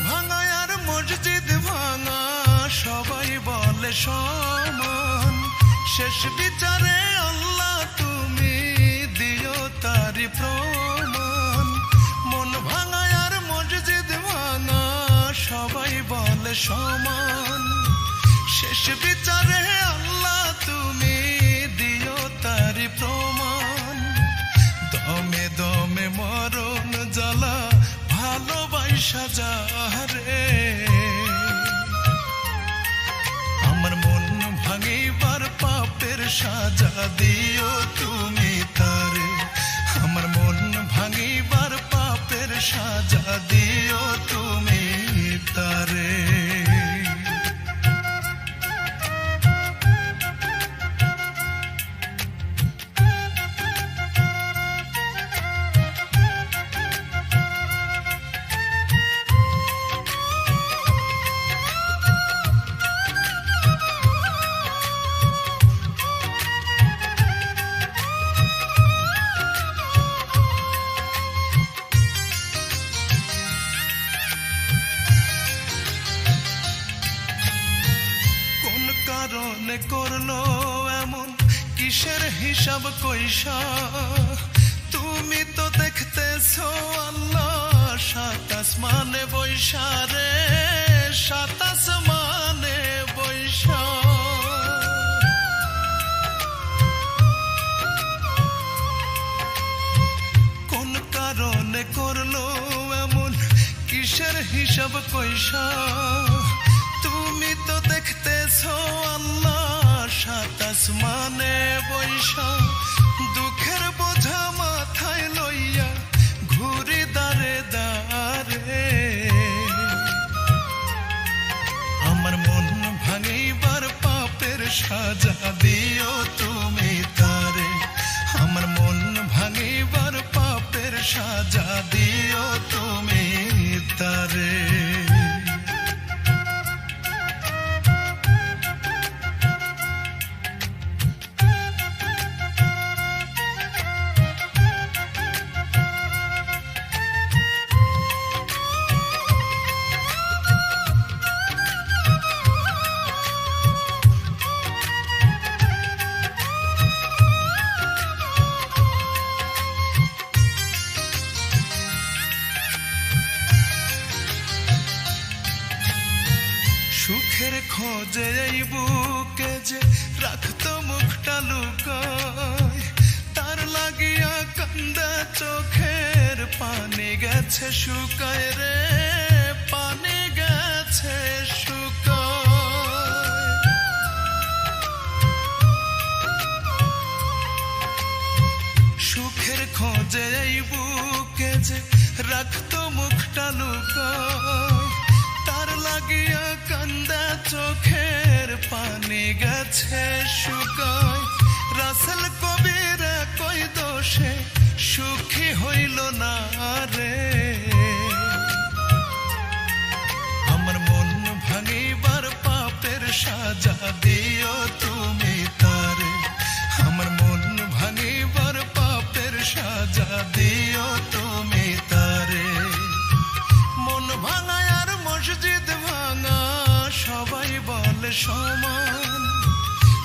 ভাঙা আর মসজিদ ভাঙা সবাই বলে সমান, শেষ বিচারে আল্লাহ তুমি দিও তারি প্রমাণ। মন ভাঙা আর মসজিদ ভাঙা সবাই বলে সমান, শেষ বিচারে আল্লাহ তুমি দিও তারি প্রমাণ। দমে দমে মরণ জ্বালা ভালোবাসা যারে, আমার মন ভাঙিবার পাপের সাজা দিও তুমি তারে, আমার মন ভাঙিবার পাপের সাজা দিও তুমি তারে। করলো এমন কিসের হিসাব কইসা, তুমি তো দেখতেছো আল্লাহ সাত আসমানে বৈশা রে, সাত আসমানে বৈশা। কোন কারণে করলো এমন কিসের হিসাব কইসা, তুমি তো দেখতেছো আল্লাহ সাত আসমানে বৈশা। দুঃখের বোঝা মাথায় লইয়া ঘুরি দারে দারে, আমার মন ভাঙিবার পাপের সাজা দিও তুমি তারে, আমার মন ভাঙিবার পাপের সাজা দিও তুমি তারে। সুখের খোঁজে এই বুকে যে রাখতো মুখটা লুকায়, তার লাগিয়া কান্দা চোখের পানি গেছে শুকায় রে, পানি গেছে শুকায়। সুখের খোঁজে এই বুকে যে রাখতো মুখটা লুকায়, তার লাগিয়া কান্দা চোখের পানি গেছে শুকায়। রাসেল কবির কই দোষে সুখী হইল না রে, আমার মন ভাঙিবার পাপের সাজা দিও তুমি তারে, আমার মন ভাঙিবার পাপের সাজা দিও তুমি তারে। মন ভাঙা আর মসজিদ ভাঙা সবাই বলে সমান,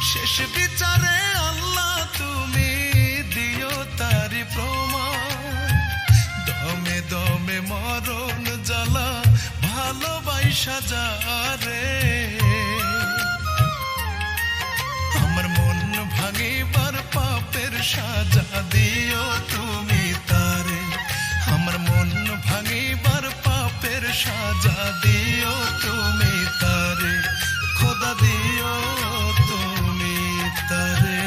শেষ বিচারে আল্লাহ তুমি দিও তারি প্রমাণ। দমে দমে মরণ জ্বালা ভালোবাসা যারে, আমার মন ভাঙিবার পাপের সাজা দিও তুমি তারে, আমার মন ভাঙিবার পাপের সাজা দিও তুমি তারে, খোদা দিও তুমি তারে।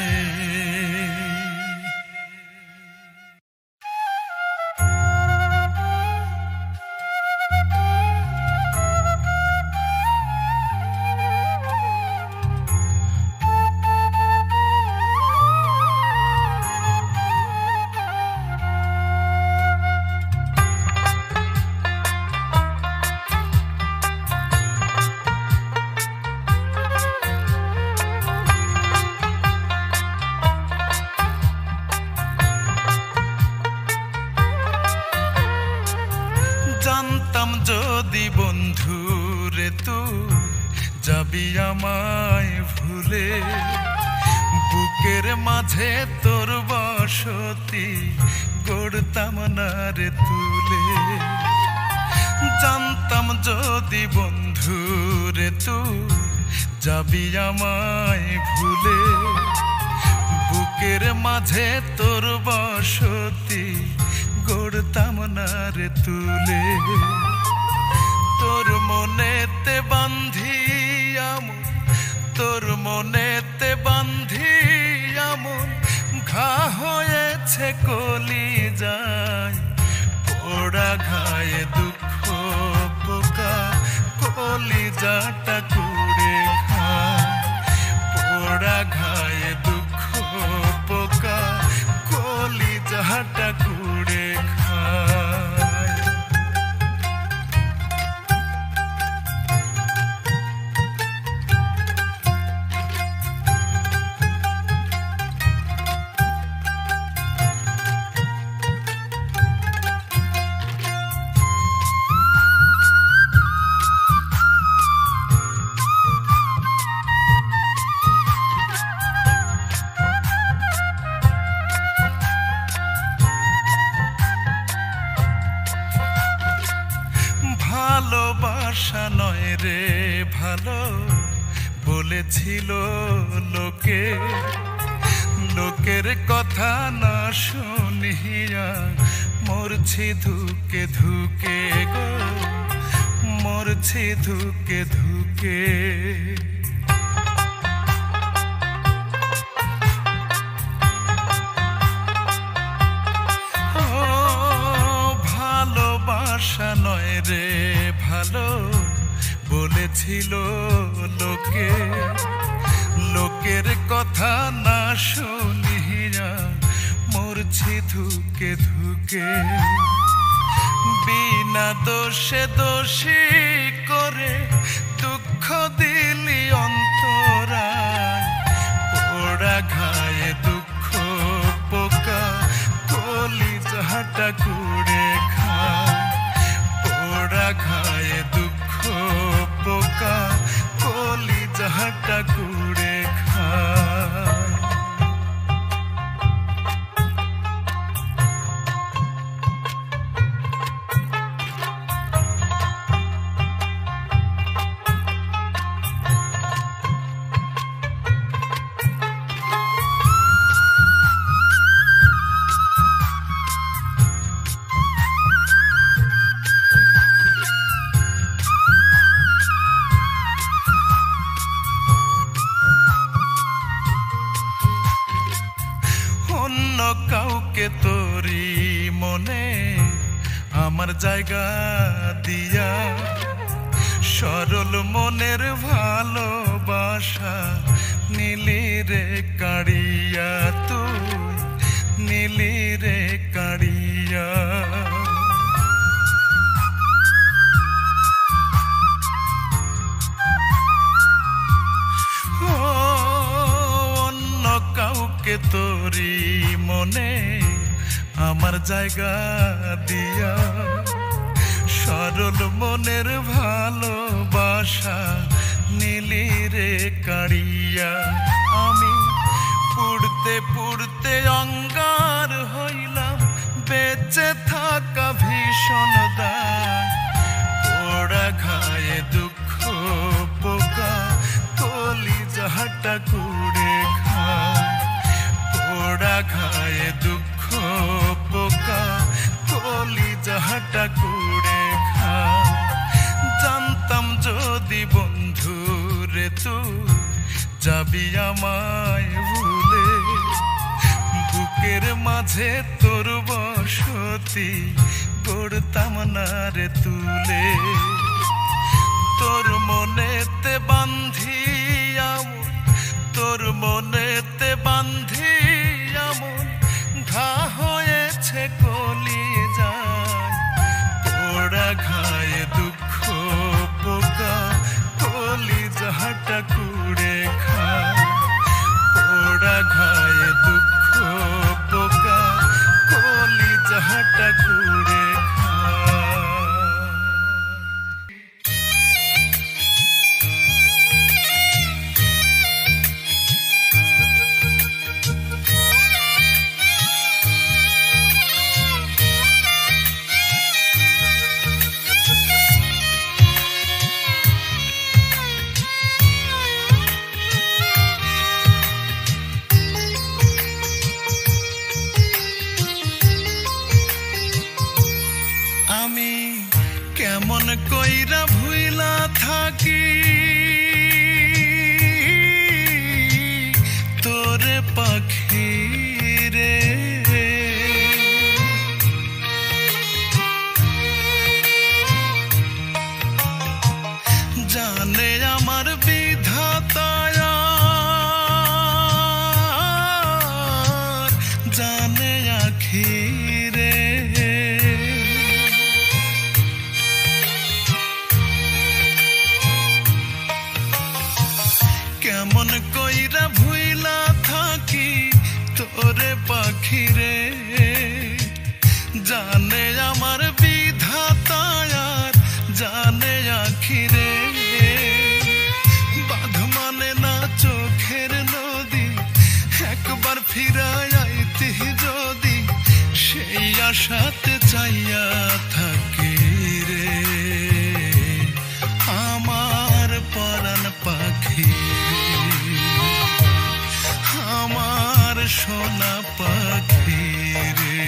জানতাম যদি বন্ধু যাবি আমায় ভুলে, বুকের মাঝে তোর বসতি গড়তাম না রে তুলে। জানতাম যদি বন্ধু রে তুই যাবি আমায় ভুলে, বুকের মাঝে তোর বসতি গড়তাম না রে তুলে। তোর মনেতে বান্ধি আমন, তোর মনেতে বান্ধি আমন, ঘা হয়েছে কলি যায় পোড়া ঘায়ে দুঃখ পোকা কলিজাটা কুড়ে খায়। পোড়া ঘায়ে দুঃখ পোকা কলিজাটা কুড়ে খায়। ভালোবাসা নয় রে ভালো বলেছিল লোকে, লোকের কথা না শুনিয়া মরছি ধুকে ধুকে গো, মরছি ধুকে ধুকে। ভালোবাসা নয় রে ভালো বলেছিল লোকে, লোকের কথা না শুনিয়া মরছি ধুকে ধুকে। বিনা দোষে দোষী করে দুঃখ দিলি অন্তরায়, পোড়া ঘায়ে দুঃখ পোকা কলিজাটা কুড়ে খায়। পোড়া ঘায়ে দুঃখ পোকা কলিজাটা কুড়ে খায়। কাউকে তোরি মনে আমার জায়গা দিয়া, সরল মনের ভালোবাসা নীলি রে কাড়িয়া, তুই নীলি রে কাড়িয়া। কাউকে তোরি মনে আমার জায়গা দিয়া, সরল মনের ভালোবাসা নীলি রে কাড়িয়া। আমি পুড়তে পুড়তে অঙ্গার হইলাম, বেঁচে থাকা ভীষণ দায়। পোড়া ঘায়ে দুঃখ পোকা কলিজাটা কুড়ে খায়। পোড়া ঘায়ে দুঃখ পোকা কলিজাটা কুড়ে খায়। জানতাম যদি বন্ধু রে তুই যাবি আমায় ভুলে, বুকের মাঝে তোর বসতি গড়তাম না রে তুলে। তোর মনেতে বান্ধি আমন, তোর মনেতে বান্ধি আমন, ঘা হয়েছে কলিজায়। পোড়া ঘায়ে দুঃখ পোকা কলিজাটা কুড়ে খায়। পোড়া ঘায়ে দুঃখ পোকা কলিজাটা কুড়ে খায়। আমি কেমন কইরা ভুইলা থাকি তোরে পাখি রে, জানে আমার বিধাতায়, জানে আখি রে। কেমন কইরা ভুইলা থাকি তোরে পাখি রে, জানে আমার বিধাতায়, জানে আখি রে। বাঁধ মানে না চোখের নদী, একবার ফিরায় আইতি যদি, সেই আশাতে চাইয়া থাকি রে আমার পরাণ পাখি, আমার সোনা পাখি রে।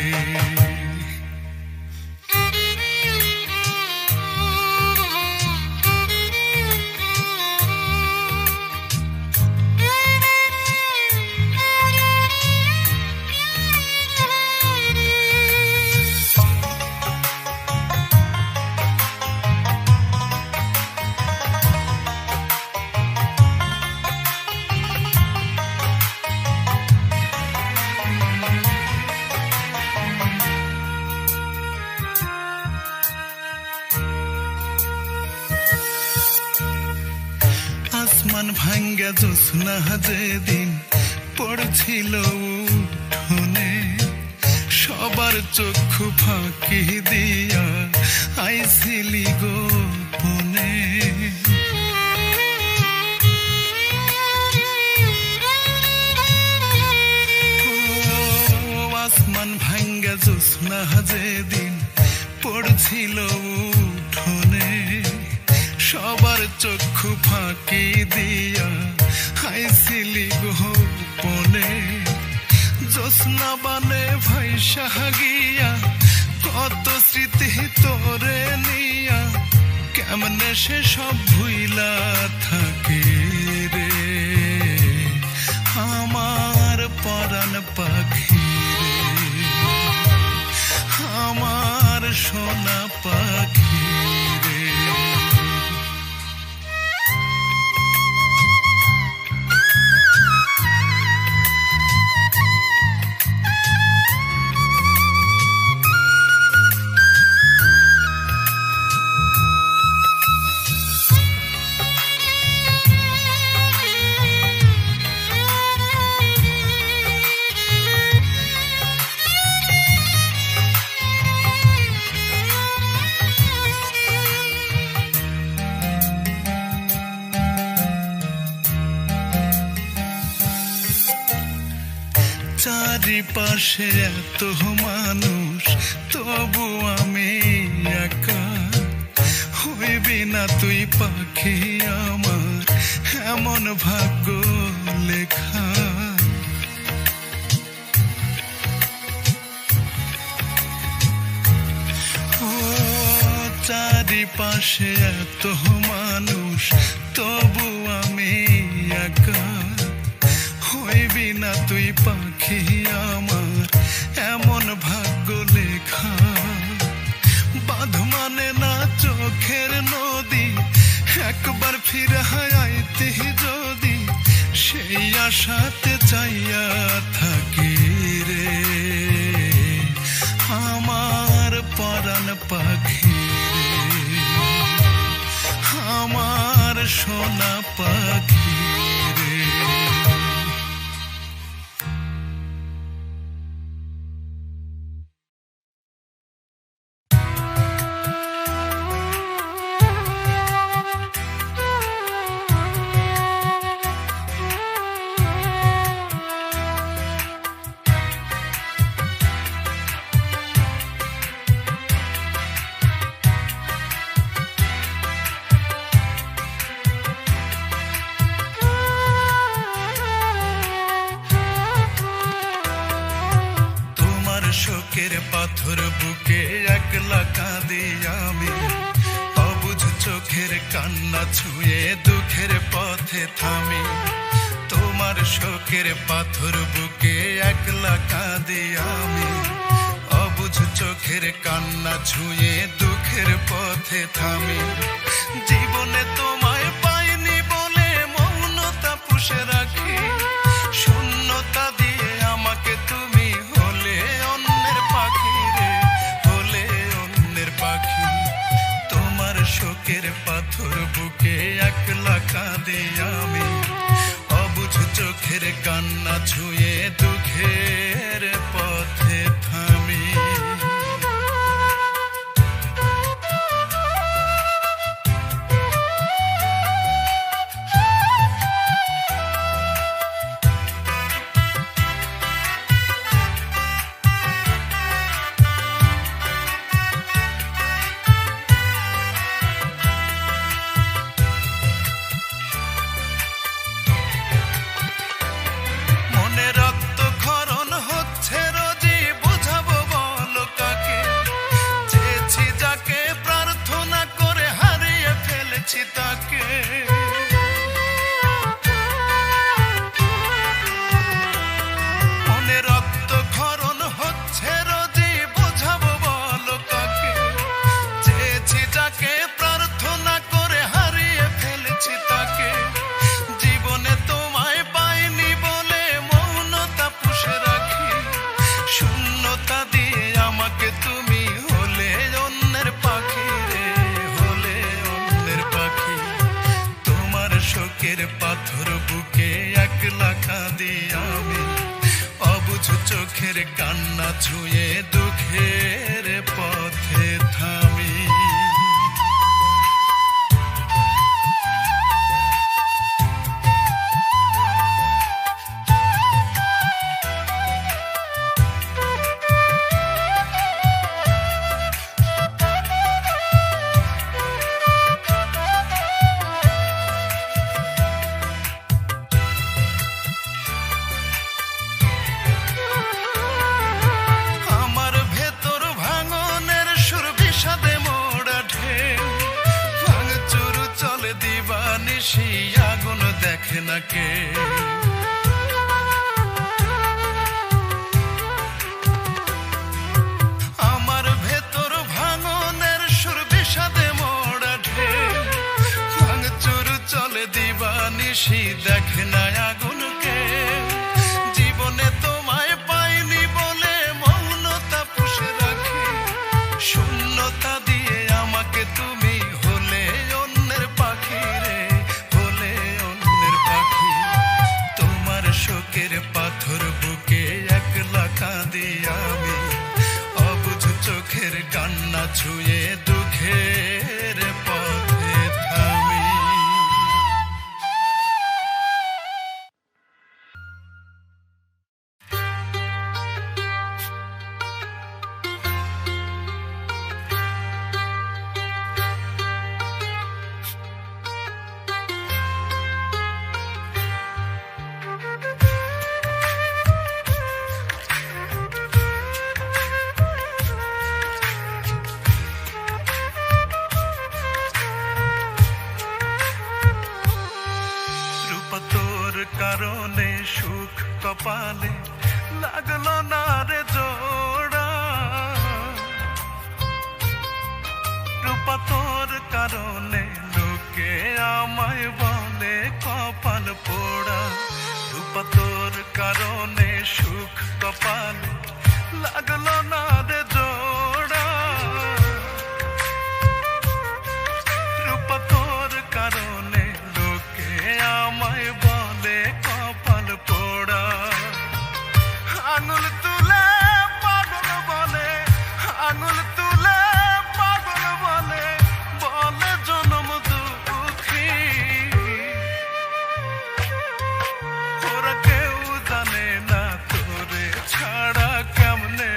আসমান ভাঙ্গা জ্যোৎস্না যেদিন পড়ছিল উঠোনে, সবার চক্ষু ফাঁকি দিয়া আইছিলি গোপনে। আসমান ভাঙ্গা জ্যোৎস্না যেদিন পড়ছিল উঠোনে, সবার চক্ষু ফাঁকি দিয়া আইছিলি গোপনে। জ্যোৎস্না বানে ভাইসা গিয়া কত স্মৃতি তোরে নিয়া, কেমনে সে সব ভুইলা থাকি রে আমার পরাণ পাখি রে, আমার সোনা পাখি রে। চারিপাশে এত মানুষ তবু আমি একা, হইবি না তুই পাখি আমার এমন ভাগ্য লেখা। ও চারিপাশে এত মানুষ তবু আমি একা, হইবি না তুই পাখি আমার এমন ভাগ্য লেখা। বাঁধ মানে না চোখের নদী, একবার ফিরায় আইতি যদি, সেই আশাতে চাইয়া থাকি রে আমার পরাণ পাখি রে, আমার সোনা পাখি রে। কাঁদি আমি, অবুঝ চোখের কান্না ছুঁয়ে দুঃখের পথে থামি। তোমার শোকের পাথর বুকে একলা কাঁদি আমি, অবুঝ চোখের কান্না ছুঁয়ে দুঃখের পথে থামি। জীবনে তোমায় পাইনি বলে মৌনতা পুষে রাখি, শূন্যতা দিয়ে আমাকে তুমি হলে অন্যের পাখি রে, হলে অন্যের পাখি। তোমার শোকের পাথর বুকে একলা কাঁদি আমি, অবুঝ চোখের কান্না ছুঁয়ে দুঃখের পথে থামি। পাথর বুকে একলা কাঁদি আমি, অবুঝ চোখের কান্না ছুঁয়ে দুঃখের পথে থামি। আগুন দেখে না কে, আমার ভেতর ভাঙনের সুর বিষাদে মোড়া ঢেউ, ভাঙচুর চলে দিবানিশি দেখে না আগুনকে। জীবনে তোমায় পাইনি বলে মৌনতা পুষে রাখি, শূন্যতা দিয়ে আমাকে তুমি হলে অন্যের পাখি রে, শোকের পাথর বুকে একলা কাঁদি আমি, অবুঝ চোখের কান্না ছুঁয়ে দুঃখের পথে থামি। কারণে সুখ কপালে লাগলো না রে জোড়া, রূপা তোর কারণে লোকে আমায় বলে কপাল পোড়া। রূপা তোর কারণে সুখ কপালে লাগলো না রে জোড়া, রূপা তোর কারণে লোকে আমায় বলে কপাল পোড়া। আঙুল তুলে পাগল বলে, আঙুল তুলে পাগল বলে, বলে জনম দুঃখী। ওরা কেউ জানে না তোরে ছাড়া কেমনে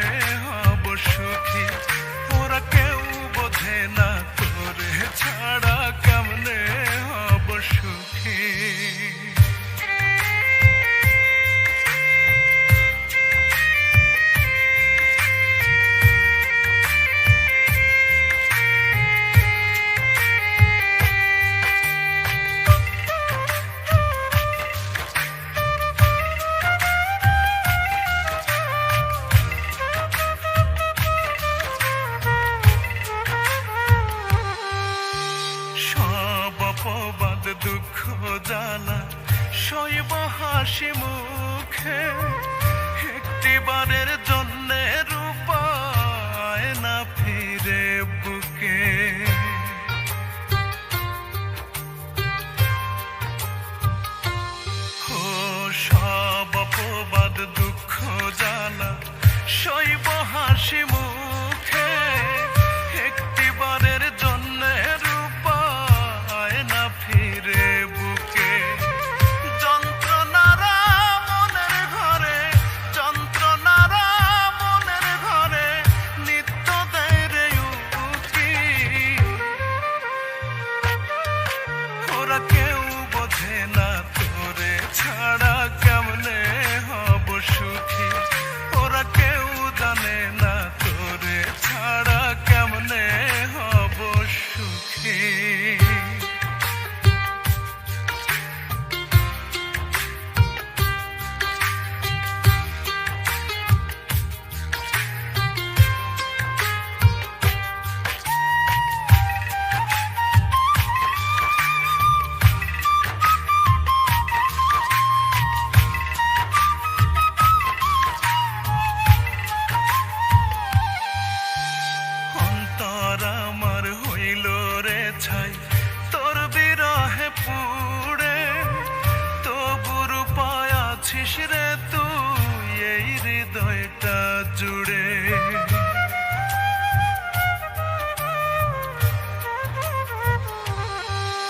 হাসি মুখে একটিবারের জন্যে রূপায় না ফিরে বুকে ও সব অপবাদ দুঃখ জ্বালা সইব হাসি মুখে একটিবারের জন্যে রূপায় না ফিরে বুকে যন্ত্রণারা মনের ঘরে যন্ত্রণারা মনের ঘরে নিত্য দেয় রে উকি ওরা কেউ বোঝে না তোরে ছাড়া কেমনে হব সুখী ওরা কেউ জানে না তোরে ছাড়া কেমনে হব সুখী তোর বিরহে পুড়ে তবু রূপায় আছিস রে তুই এই হৃদয়টা জুড়ে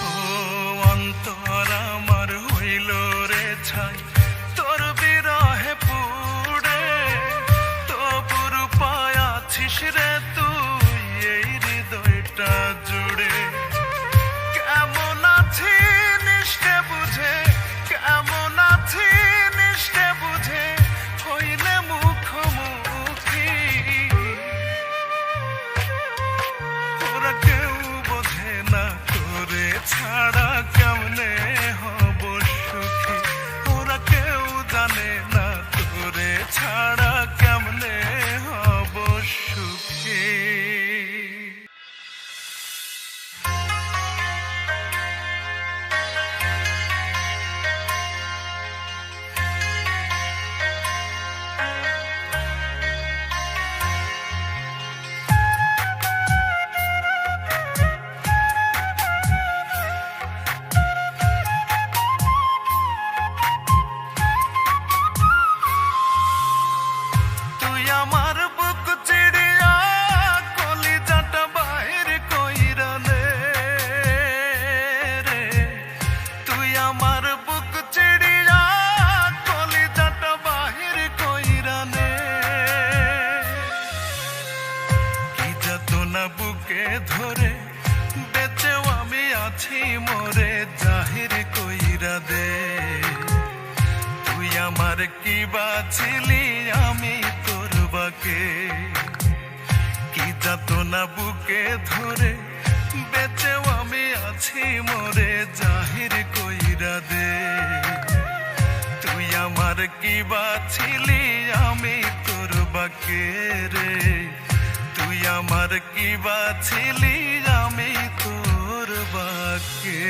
ও অন্তর আমার হইল রে ছাই তোর বিরহে পুড়ে তবু রূপায় আছিস রে তুই এই হৃদয়টা জুড়ে কেমন আছি নিষ্ঠে বুঝে কেমন আছি নিষ্ঠে বুঝে হইলে মুখোমুখি ওরা কেউ বোঝে না তোরে ছাড়া কেমনে হব সুখী ওরা কেউ জানে না তোরে ছাড়া কেমনে হব সুখী আমার বুক চিড়িয়া কলিজাটা বাহির কইরা নে রে তুই আমার বুক চিড়িয়া কলিজাটা বাহির কইরা নে কি যাতনা বুকে ধরে বেঁচেও আমি আছি মোরে জাহির কইরা দে তুই আমার কি বাছিলি আমি বাকে কি যাতনা বুকে ধরে বেঁচেও আমি আছি মোরে জাহির কইরা দে তুই আমার কি বাছিলি আমি তোর বাকে রে তুই আমার কি বাছিলি আমি তোর বাকে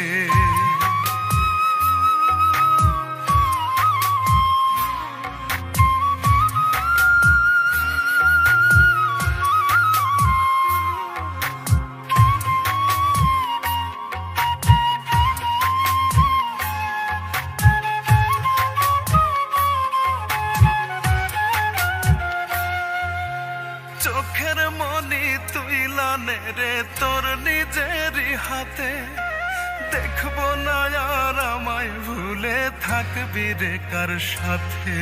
চোখের মনি তুই লানে রে তোর নিজেরই হাতে দেখবো না আর আমায় ভুলে থাকবি রে কার সাথে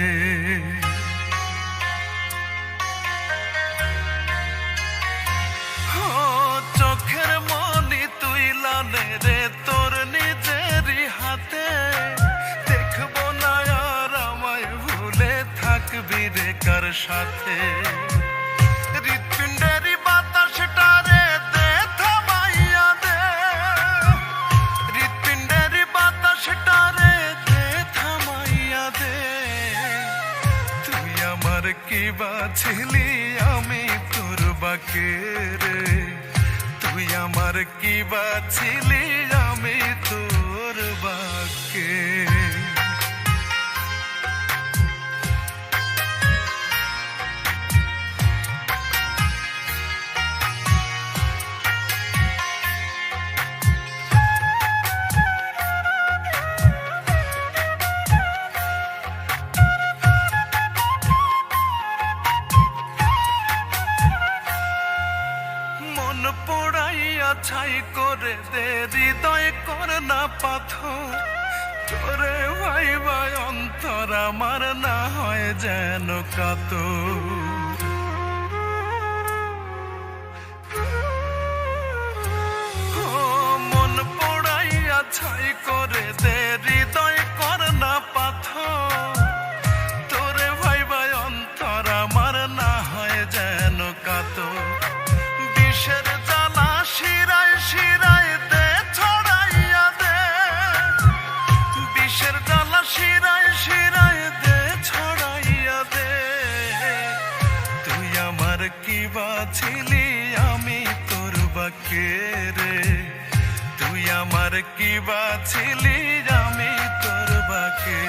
চোখের মনি তুই লানে রে তোর নিজেরই হাতে দেখবো না আর আমায় ভুলে থাকবি রে কার সাথে হৃৎপিণ্ডেরই বাতাসটা রে দে থামাইয়া দে হৃৎপিণ্ডেরই বাতাসটা রে দে থামাইয়া দে তুই আমার কি বাছিলি আমি তোর বাকে রে তুই আমার কি বাছিলি আমি তোর বাকে পোড়াইয়া ছাই করে দে, হৃদয় কর না পাথর। তোরে ভাইবা অন্তর আমার না হয় যেন কাতর। মন পোড়াইয়া ছাই করে দে, হৃদয় কর না পাথর। তোরে ভাইবা অন্তর আমার না হয় যেন কাতর। বিষের জ্বালা শিরায় শিরায় দে ছড়াইয়া দে, বিষের জ্বালা শিরায় শিরায় দে ছড়াইয়া দে। তুই আমার কি বাছিলি আমি তোর বাকে রে, তুই আমার কি বাছিলি আমি তোর বাকে।